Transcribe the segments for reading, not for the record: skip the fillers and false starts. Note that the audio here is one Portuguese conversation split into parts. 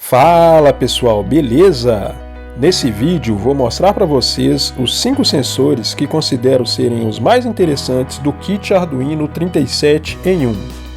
Fala pessoal, beleza? Nesse vídeo vou mostrar para vocês os 5 sensores que considero serem os mais interessantes do kit Arduino 37 em 1.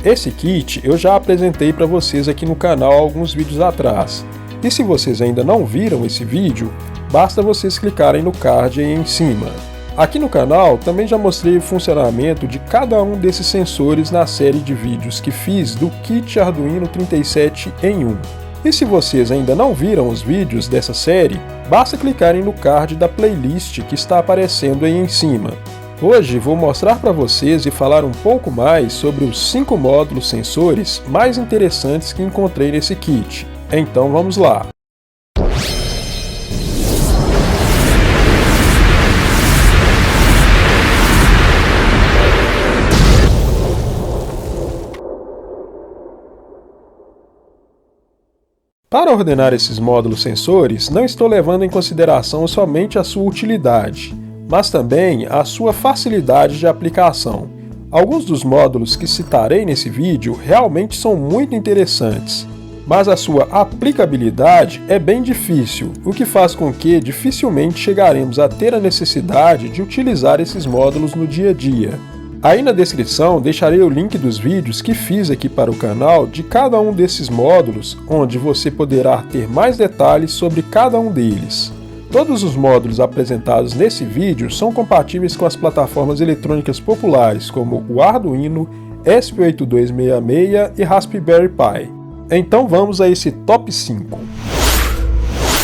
Esse kit eu já apresentei para vocês aqui no canal há alguns vídeos atrás. E se vocês ainda não viram esse vídeo, basta vocês clicarem no card aí em cima. Aqui no canal também já mostrei o funcionamento de cada um desses sensores na série de vídeos que fiz do kit Arduino 37 em 1. E se vocês ainda não viram os vídeos dessa série, basta clicarem no card da playlist que está aparecendo aí em cima. Hoje vou mostrar para vocês e falar um pouco mais sobre os 5 módulos sensores mais interessantes que encontrei nesse kit. Então vamos lá! Para ordenar esses módulos sensores, não estou levando em consideração somente a sua utilidade, mas também a sua facilidade de aplicação. Alguns dos módulos que citarei nesse vídeo realmente são muito interessantes, mas a sua aplicabilidade é bem difícil, o que faz com que dificilmente chegaremos a ter a necessidade de utilizar esses módulos no dia a dia. Aí na descrição deixarei o link dos vídeos que fiz aqui para o canal de cada um desses módulos, onde você poderá ter mais detalhes sobre cada um deles. Todos os módulos apresentados nesse vídeo são compatíveis com as plataformas eletrônicas populares como o Arduino, ESP8266 e Raspberry Pi. Então vamos a esse top 5.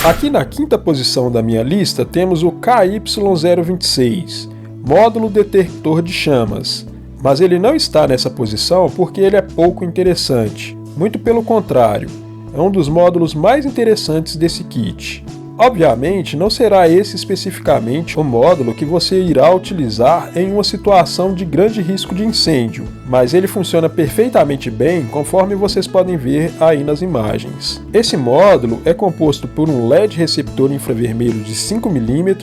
Aqui na quinta posição da minha lista temos o KY026. Módulo detector de chamas, mas ele não está nessa posição porque ele é pouco interessante, muito pelo contrário, é um dos módulos mais interessantes desse kit. Obviamente não será esse especificamente o módulo que você irá utilizar em uma situação de grande risco de incêndio, mas ele funciona perfeitamente bem conforme vocês podem ver aí nas imagens. Esse módulo é composto por um LED receptor infravermelho de 5 mm,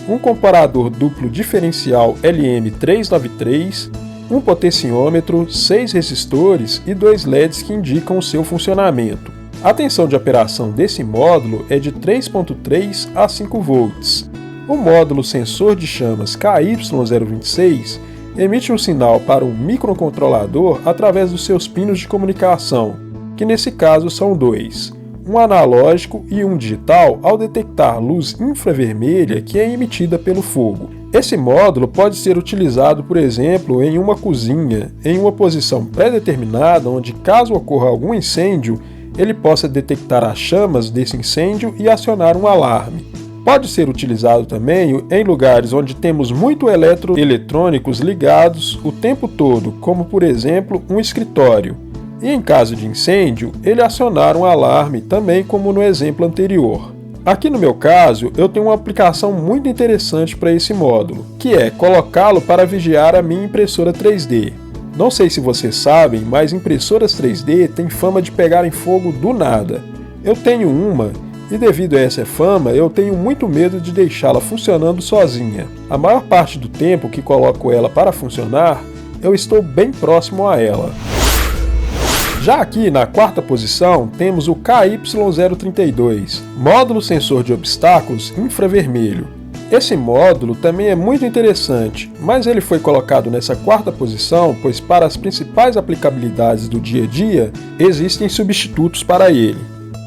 um comparador duplo diferencial LM393, um potenciômetro, 6 resistores e 2 LEDs que indicam o seu funcionamento. A tensão de operação desse módulo é de 3.3 a 5 volts. O módulo sensor de chamas KY026 emite um sinal para um microcontrolador através dos seus pinos de comunicação, que nesse caso são 2. Um analógico e um digital ao detectar luz infravermelha que é emitida pelo fogo. Esse módulo pode ser utilizado, por exemplo, em uma cozinha, em uma posição pré-determinada onde, caso ocorra algum incêndio, ele possa detectar as chamas desse incêndio e acionar um alarme. Pode ser utilizado também em lugares onde temos muito eletrônicos ligados o tempo todo, como por exemplo um escritório. E em caso de incêndio, ele acionar um alarme também como no exemplo anterior. Aqui no meu caso, eu tenho uma aplicação muito interessante para esse módulo, que é colocá-lo para vigiar a minha impressora 3D. Não sei se vocês sabem, mas impressoras 3D têm fama de pegarem fogo do nada. Eu tenho uma e devido a essa fama, eu tenho muito medo de deixá-la funcionando sozinha. A maior parte do tempo que coloco ela para funcionar, eu estou bem próximo a ela. Já aqui na quarta posição temos o KY032, módulo sensor de obstáculos infravermelho. Esse módulo também é muito interessante, mas ele foi colocado nessa quarta posição pois para as principais aplicabilidades do dia a dia existem substitutos para ele.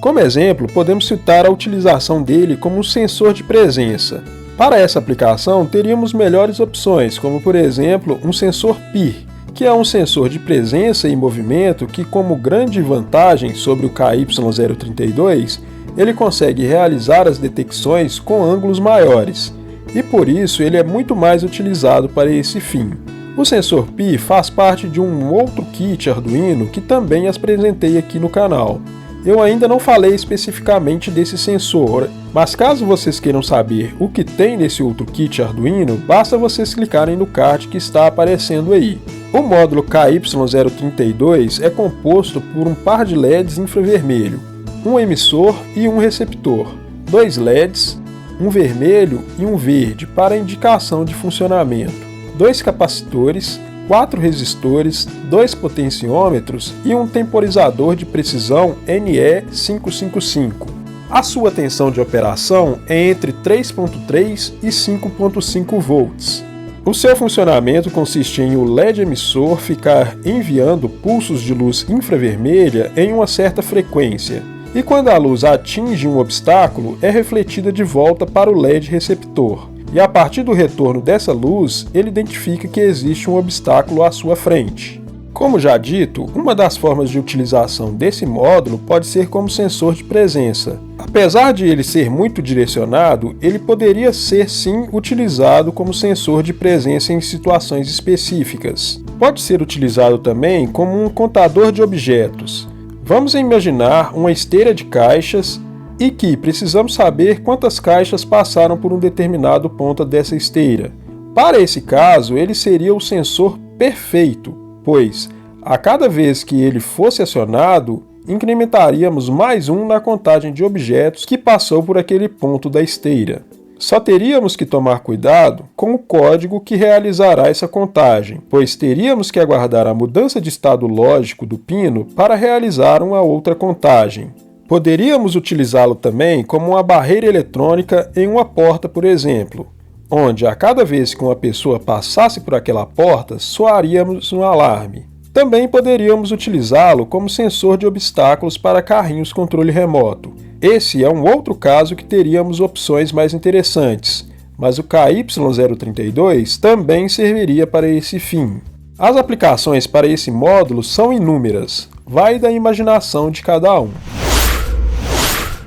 Como exemplo, podemos citar a utilização dele como um sensor de presença. Para essa aplicação teríamos melhores opções, como por exemplo um sensor PIR, que é um sensor de presença e movimento que, como grande vantagem sobre o KY032, ele consegue realizar as detecções com ângulos maiores, e por isso ele é muito mais utilizado para esse fim. O sensor Pi faz parte de um outro kit Arduino que também apresentei aqui no canal. Eu ainda não falei especificamente desse sensor, mas caso vocês queiram saber o que tem nesse outro kit Arduino, basta vocês clicarem no card que está aparecendo aí. O módulo KY032 é composto por um par de LEDs infravermelho, um emissor e um receptor, 2 LEDs, um vermelho e um verde para indicação de funcionamento, 2 capacitores, 4 resistores, 2 potenciômetros e um temporizador de precisão NE555. A sua tensão de operação é entre 3.3 e 5.5 volts. O seu funcionamento consiste em o LED emissor ficar enviando pulsos de luz infravermelha em uma certa frequência, e quando a luz atinge um obstáculo, é refletida de volta para o LED receptor. E a partir do retorno dessa luz, ele identifica que existe um obstáculo à sua frente. Como já dito, uma das formas de utilização desse módulo pode ser como sensor de presença. Apesar de ele ser muito direcionado, ele poderia ser sim utilizado como sensor de presença em situações específicas. Pode ser utilizado também como um contador de objetos. Vamos imaginar uma esteira de caixas e que precisamos saber quantas caixas passaram por um determinado ponto dessa esteira. Para esse caso, ele seria o sensor perfeito, pois a cada vez que ele fosse acionado, incrementaríamos mais um na contagem de objetos que passou por aquele ponto da esteira. Só teríamos que tomar cuidado com o código que realizará essa contagem, pois teríamos que aguardar a mudança de estado lógico do pino para realizar uma outra contagem. Poderíamos utilizá-lo também como uma barreira eletrônica em uma porta, por exemplo, onde a cada vez que uma pessoa passasse por aquela porta, soaríamos um alarme. Também poderíamos utilizá-lo como sensor de obstáculos para carrinhos controle remoto. Esse é um outro caso que teríamos opções mais interessantes, mas o KY032 também serviria para esse fim. As aplicações para esse módulo são inúmeras, vai da imaginação de cada um.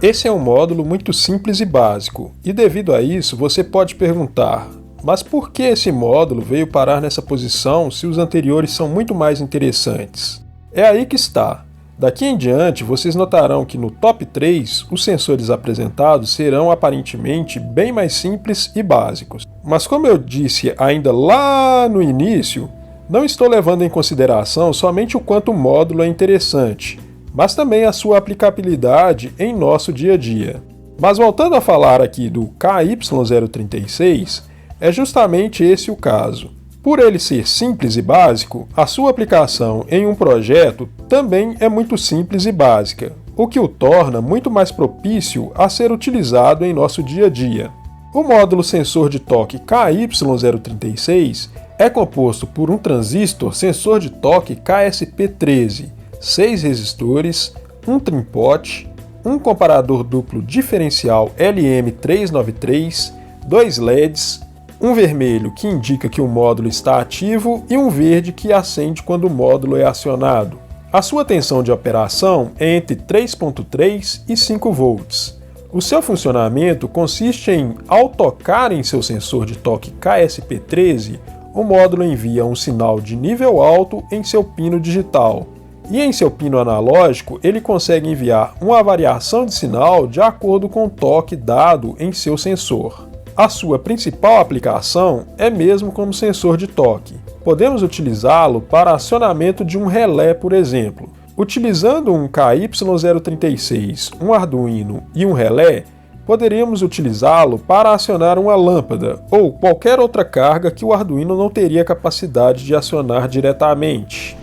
Esse é um módulo muito simples e básico, e devido a isso você pode perguntar: mas por que esse módulo veio parar nessa posição se os anteriores são muito mais interessantes? É aí que está. Daqui em diante, vocês notarão que no top 3, os sensores apresentados serão aparentemente bem mais simples e básicos. Mas como eu disse ainda lá no início, não estou levando em consideração somente o quanto o módulo é interessante, mas também a sua aplicabilidade em nosso dia a dia. Mas voltando a falar aqui do KY036, é justamente esse o caso. Por ele ser simples e básico, a sua aplicação em um projeto também é muito simples e básica, o que o torna muito mais propício a ser utilizado em nosso dia a dia. O módulo sensor de toque KY036 é composto por um transistor sensor de toque KSP13, 6 resistores, um trim-pot, um comparador duplo diferencial LM393, 2 LEDs, um vermelho que indica que o módulo está ativo e um verde que acende quando o módulo é acionado. A sua tensão de operação é entre 3.3 e 5 volts. O seu funcionamento consiste em, ao tocar em seu sensor de toque KSP13, o módulo envia um sinal de nível alto em seu pino digital. E em seu pino analógico, ele consegue enviar uma variação de sinal de acordo com o toque dado em seu sensor. A sua principal aplicação é mesmo como sensor de toque. Podemos utilizá-lo para acionamento de um relé, por exemplo. Utilizando um KY036, um Arduino e um relé, poderíamos utilizá-lo para acionar uma lâmpada ou qualquer outra carga que o Arduino não teria capacidade de acionar diretamente.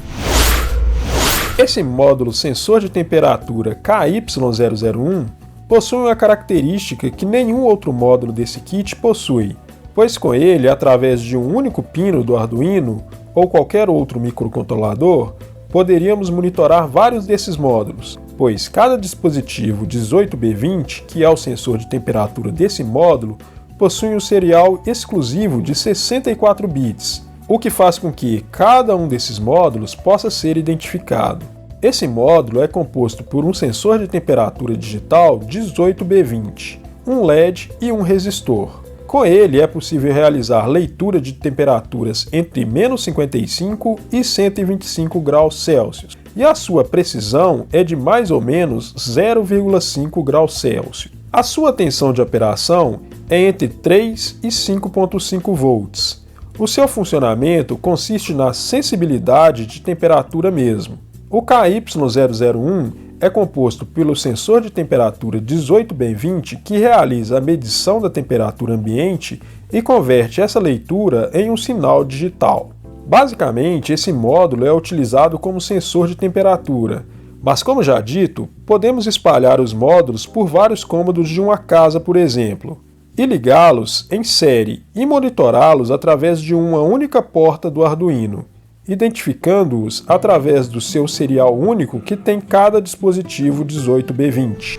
Esse módulo sensor de temperatura KY001 possui uma característica que nenhum outro módulo desse kit possui, pois com ele, através de um único pino do Arduino ou qualquer outro microcontrolador, poderíamos monitorar vários desses módulos, pois cada dispositivo 18B20, que é o sensor de temperatura desse módulo, possui um serial exclusivo de 64 bits, o que faz com que cada um desses módulos possa ser identificado. Esse módulo é composto por um sensor de temperatura digital 18B20, um LED e um resistor. Com ele é possível realizar leitura de temperaturas entre -55 e 125 graus Celsius, e a sua precisão é de mais ou menos 0,5 graus Celsius. A sua tensão de operação é entre 3 e 5,5 volts. O seu funcionamento consiste na sensibilidade de temperatura mesmo. O KY001 é composto pelo sensor de temperatura 18B20 que realiza a medição da temperatura ambiente e converte essa leitura em um sinal digital. Basicamente, esse módulo é utilizado como sensor de temperatura, mas como já dito, podemos espalhar os módulos por vários cômodos de uma casa, por exemplo, e ligá-los em série e monitorá-los através de uma única porta do Arduino, identificando-os através do seu serial único que tem cada dispositivo 18B20.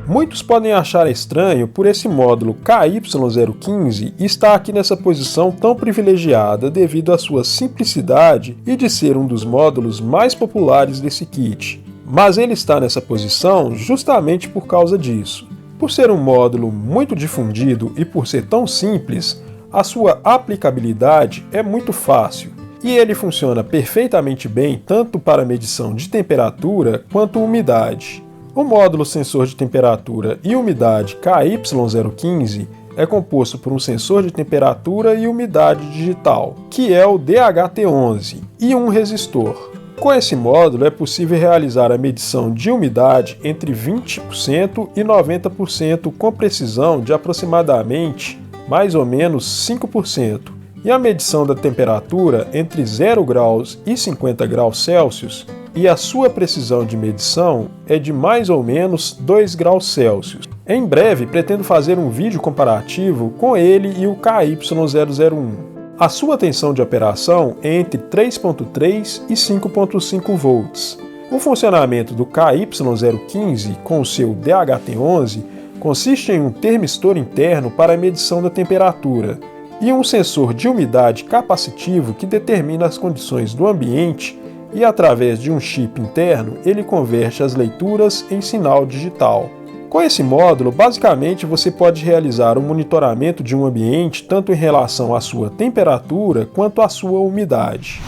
Muitos podem achar estranho por esse módulo KY015 estar aqui nessa posição tão privilegiada devido à sua simplicidade e de ser um dos módulos mais populares desse kit, mas ele está nessa posição justamente por causa disso. Por ser um módulo muito difundido e por ser tão simples, a sua aplicabilidade é muito fácil e ele funciona perfeitamente bem tanto para medição de temperatura quanto umidade. O módulo sensor de temperatura e umidade KY015 é composto por um sensor de temperatura e umidade digital, que é o DHT11, e um resistor. Com esse módulo é possível realizar a medição de umidade entre 20% e 90% com precisão de aproximadamente mais ou menos 5%, e a medição da temperatura entre 0 graus e 50 graus Celsius, e a sua precisão de medição é de mais ou menos 2 graus Celsius. Em breve pretendo fazer um vídeo comparativo com ele e o KY001. A sua tensão de operação é entre 3.3 e 5.5 volts. O funcionamento do KY015 com o seu DHT11 consiste em um termistor interno para a medição da temperatura e um sensor de umidade capacitivo que determina as condições do ambiente e, através de um chip interno, ele converte as leituras em sinal digital. Com esse módulo, basicamente você pode realizar o monitoramento de um ambiente tanto em relação à sua temperatura quanto à sua umidade.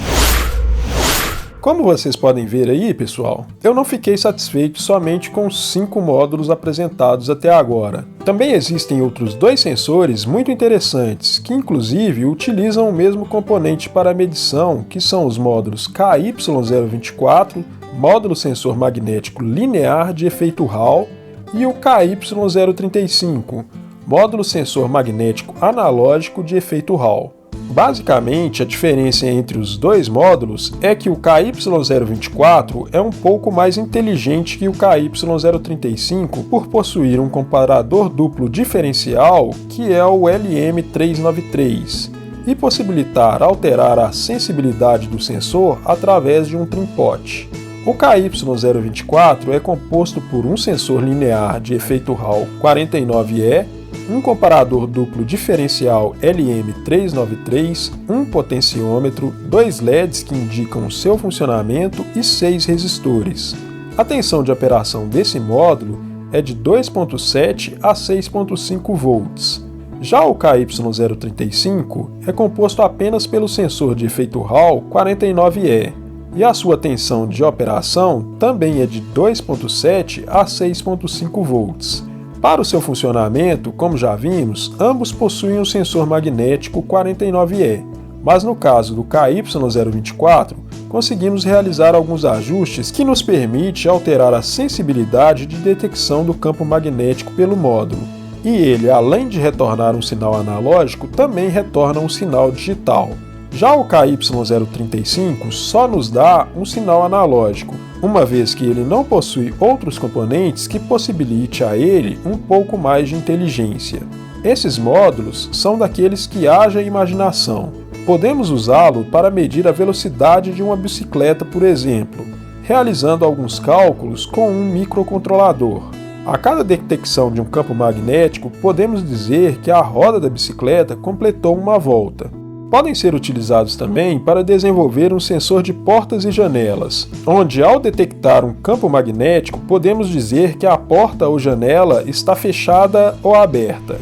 Como vocês podem ver aí, pessoal, eu não fiquei satisfeito somente com os 5 módulos apresentados até agora. Também existem outros 2 sensores muito interessantes, que inclusive utilizam o mesmo componente para medição, que são os módulos KY024, módulo sensor magnético linear de efeito Hall, e o KY035, módulo sensor magnético analógico de efeito Hall. Basicamente, a diferença entre os 2 módulos é que o KY024 é um pouco mais inteligente que o KY035 por possuir um comparador duplo diferencial, que é o LM393, e possibilitar alterar a sensibilidade do sensor através de um trim-pot. O KY024 é composto por um sensor linear de efeito Hall 49E, um comparador duplo diferencial LM393, um potenciômetro, 2 LEDs que indicam o seu funcionamento e 6 resistores. A tensão de operação desse módulo é de 2.7 a 6.5 volts. Já o KY035 é composto apenas pelo sensor de efeito Hall 49E, e a sua tensão de operação também é de 2.7 a 6.5 volts. Para o seu funcionamento, como já vimos, ambos possuem um sensor magnético 49E, mas no caso do KY024, conseguimos realizar alguns ajustes que nos permitem alterar a sensibilidade de detecção do campo magnético pelo módulo, e ele, além de retornar um sinal analógico, também retorna um sinal digital. Já o KY035 só nos dá um sinal analógico, uma vez que ele não possui outros componentes que possibilite a ele um pouco mais de inteligência. Esses módulos são daqueles que haja imaginação. Podemos usá-lo para medir a velocidade de uma bicicleta, por exemplo, realizando alguns cálculos com um microcontrolador. A cada detecção de um campo magnético, podemos dizer que a roda da bicicleta completou uma volta. Podem ser utilizados também para desenvolver um sensor de portas e janelas, onde ao detectar um campo magnético podemos dizer que a porta ou janela está fechada ou aberta.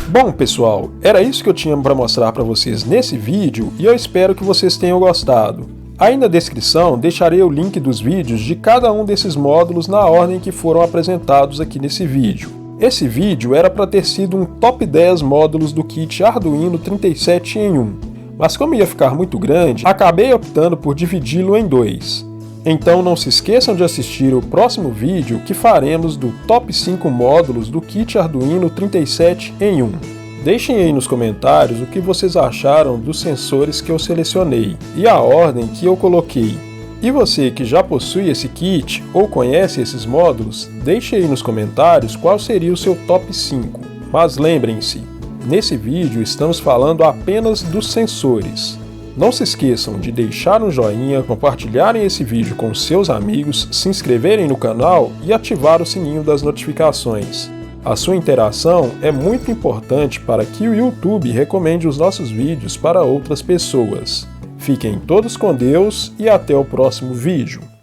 Bom pessoal, era isso que eu tinha para mostrar para vocês nesse vídeo e eu espero que vocês tenham gostado. Aí na descrição deixarei o link dos vídeos de cada um desses módulos na ordem que foram apresentados aqui nesse vídeo. Esse vídeo era para ter sido um top 10 módulos do kit Arduino 37 em 1, mas como ia ficar muito grande, acabei optando por dividi-lo em 2. Então não se esqueçam de assistir o próximo vídeo que faremos do top 5 módulos do kit Arduino 37 em 1. Deixem aí nos comentários o que vocês acharam dos sensores que eu selecionei e a ordem que eu coloquei. E você que já possui esse kit ou conhece esses módulos, deixe aí nos comentários qual seria o seu top 5. Mas lembrem-se, nesse vídeo estamos falando apenas dos sensores. Não se esqueçam de deixar um joinha, compartilharem esse vídeo com seus amigos, se inscreverem no canal e ativar o sininho das notificações. A sua interação é muito importante para que o YouTube recomende os nossos vídeos para outras pessoas. Fiquem todos com Deus e até o próximo vídeo.